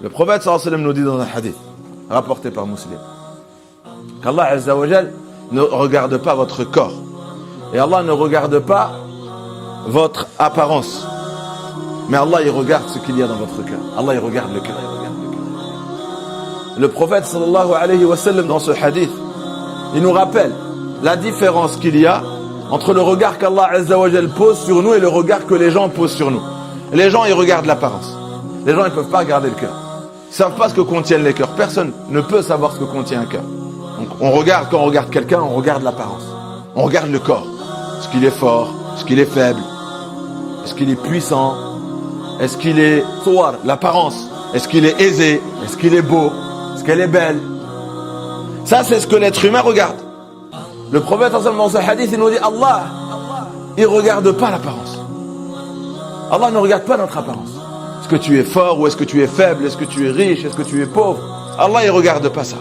Le prophète sallallahu alayhi wa sallam nous dit dans un hadith, rapporté par Muslim, qu'Allah Azza wa Jal ne regarde pas votre corps. Et Allah ne regarde pas votre apparence. Mais Allah, il regarde ce qu'il y a dans votre cœur. Allah, il regarde le cœur. Le prophète sallallahu alayhi wa sallam, dans ce hadith, il nous rappelle la différence qu'il y a entre le regard qu'Allah Azza wa Jal pose sur nous et le regard que les gens posent sur nous. Les gens, ils regardent l'apparence. Les gens, ils ne peuvent pas regarder le cœur. Ils ne savent pas ce que contiennent les cœurs. Personne ne peut savoir ce que contient un cœur. Donc, quand on regarde quelqu'un, on regarde l'apparence. On regarde le corps. Est-ce qu'il est fort? Est-ce qu'il est faible? Est-ce qu'il est puissant? Est-ce qu'il est soir, l'apparence? Est-ce qu'il est aisé? Est-ce qu'il est beau? Est-ce qu'elle est belle? Ça, c'est ce que l'être humain regarde. Le prophète, dans ce hadith, il nous dit, Allah, il ne regarde pas l'apparence. Allah ne regarde pas notre apparence. Est-ce que tu es fort ou est-ce que tu es faible? Est-ce que tu es riche? Est-ce que tu es pauvre? Allah, il ne regarde pas ça.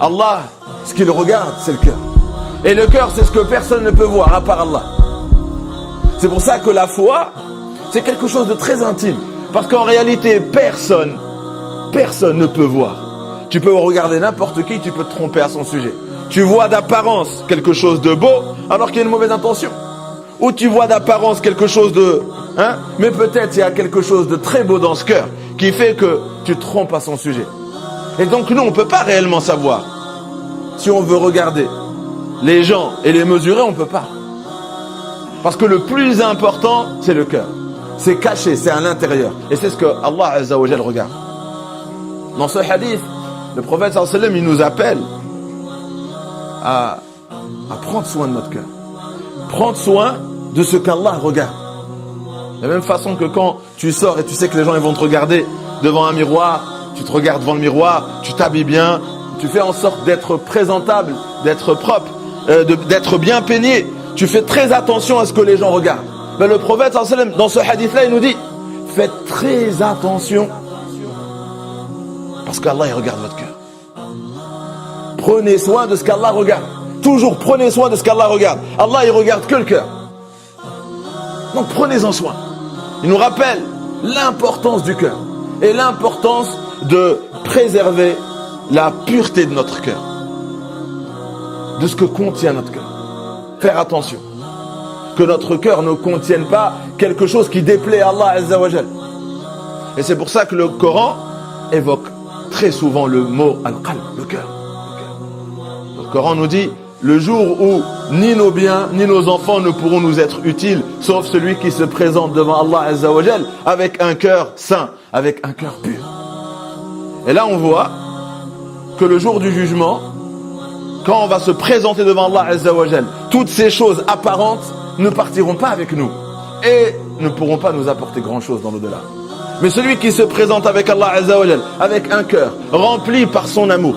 Allah, ce qu'il regarde, c'est le cœur. Et le cœur, c'est ce que personne ne peut voir à part Allah. C'est pour ça que la foi, c'est quelque chose de très intime. Parce qu'en réalité, personne ne peut voir. Tu peux regarder n'importe qui, tu peux te tromper à son sujet. Tu vois d'apparence quelque chose de beau, alors qu'il y a une mauvaise intention. Ou tu vois d'apparence quelque chose de... mais peut-être il y a quelque chose de très beau dans ce cœur, qui fait que tu te trompes à son sujet. Et donc nous, on ne peut pas réellement savoir. Si on veut regarder les gens et les mesurer, on ne peut pas. Parce que le plus important, c'est le cœur. C'est caché, c'est à l'intérieur. Et c'est ce que Allah Azza wa Jal regarde. Dans ce hadith, le prophète sallallahu alayhi wa sallam, il nous appelle à prendre soin de notre cœur. Prendre soin de ce qu'Allah regarde. De la même façon que quand tu sors et tu sais que les gens ils vont te regarder devant un miroir, tu te regardes devant le miroir, tu t'habilles bien, tu fais en sorte d'être présentable, d'être propre, d'être bien peigné. Tu fais très attention à ce que les gens regardent. Mais le prophète sallallahu alayhi wa sallam, dans ce hadith-là, il nous dit, faites très attention parce qu'Allah il regarde votre cœur. Prenez soin de ce qu'Allah regarde. Toujours prenez soin de ce qu'Allah regarde. Allah il regarde que le cœur. Donc prenez-en soin. Il nous rappelle l'importance du cœur et l'importance de préserver la pureté de notre cœur, de ce que contient notre cœur. Faire attention que notre cœur ne contienne pas quelque chose qui déplaît à Allah Azza wa Jal. Et c'est pour ça que le Coran évoque très souvent le mot al-qalb, le cœur. Le Coran nous dit, le jour où ni nos biens ni nos enfants ne pourront nous être utiles, sauf celui qui se présente devant Allah Azza wa Jal avec un cœur saint, avec un cœur pur. Et là on voit que le jour du jugement, quand on va se présenter devant Allah Azza wa Jal, toutes ces choses apparentes ne partiront pas avec nous et ne pourront pas nous apporter grand chose dans l'au-delà. Mais celui qui se présente avec Allah Azza wa Jal, avec un cœur rempli par son amour,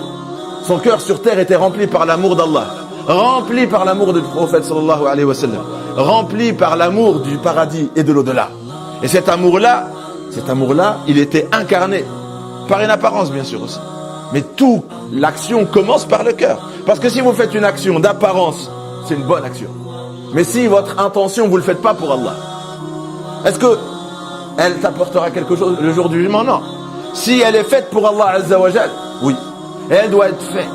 son cœur sur terre était rempli par l'amour d'Allah, rempli par l'amour du prophète sallallahu alayhi wa sallam, rempli par l'amour du paradis et de l'au-delà. Et cet amour-là, il était incarné par une apparence bien sûr aussi. Mais toute l'action commence par le cœur. Parce que si vous faites une action d'apparence, c'est une bonne action. Mais si votre intention, vous ne le faites pas pour Allah, est-ce que elle t'apportera quelque chose le jour du jugement? Non. Si elle est faite pour Allah Azza wa Jal, oui. Et elle doit être faite.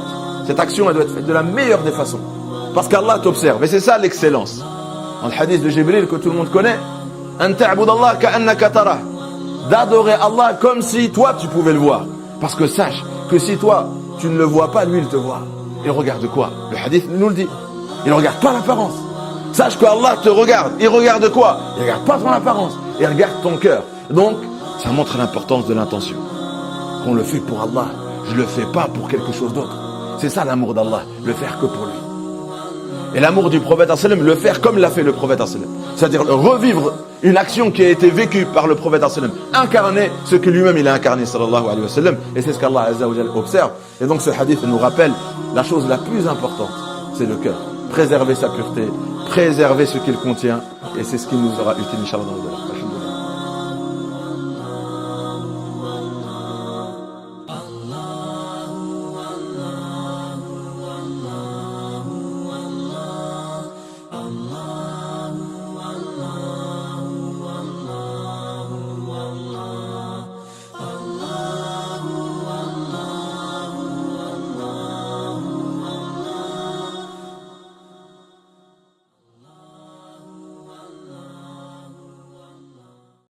Cette action, elle doit être faite de la meilleure des façons. Parce qu'Allah t'observe. Et c'est ça l'excellence. Dans le hadith de Jibril que tout le monde connaît, An ta'budallah ka'annaka tarah. D'adorer Allah comme si toi tu pouvais le voir. Parce que sache que si toi tu ne le vois pas, lui il te voit. Il regarde quoi? Le hadith nous le dit. Il ne regarde pas l'apparence. Sache que Allah te regarde. Il regarde quoi? Il ne regarde pas ton apparence. Il regarde ton cœur. Donc, ça montre l'importance de l'intention. Qu'on le fait pour Allah. Je ne le fais pas pour quelque chose d'autre. C'est ça l'amour d'Allah. Le faire que pour lui. Et l'amour du prophète sallam, le faire comme l'a fait le prophète sallam. C'est-à-dire revivre une action qui a été vécue par le prophète sallam. Incarner ce que lui-même il a incarné sallallahu alayhi wa sallam. Et c'est ce qu'Allah Azza wa Jalla observe. Et donc ce hadith nous rappelle la chose la plus importante. C'est le cœur. Préserver sa pureté. Préserver ce qu'il contient. Et c'est ce qui nous aura utile, Inch'Allah, dans le delà.